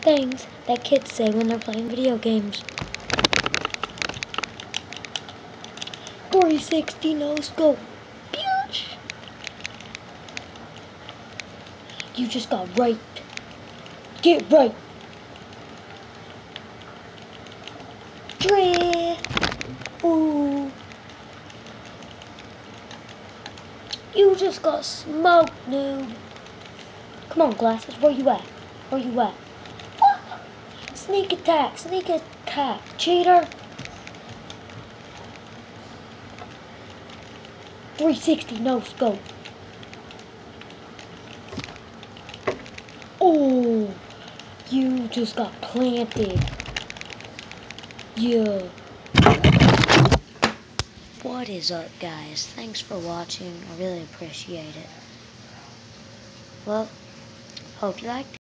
things that kids say when they're playing video games. 360 no scope. Bitch. You just got raped. Get right. Ooh. You just got smoked, noob. Come on, glasses. Where you at? Where you at? Sneak attack. Sneak attack. Cheater. 360 no scope. Oh, you just got planted. Yeah. What is up, guys? Thanks for watching. I really appreciate it. Well, hope you liked it.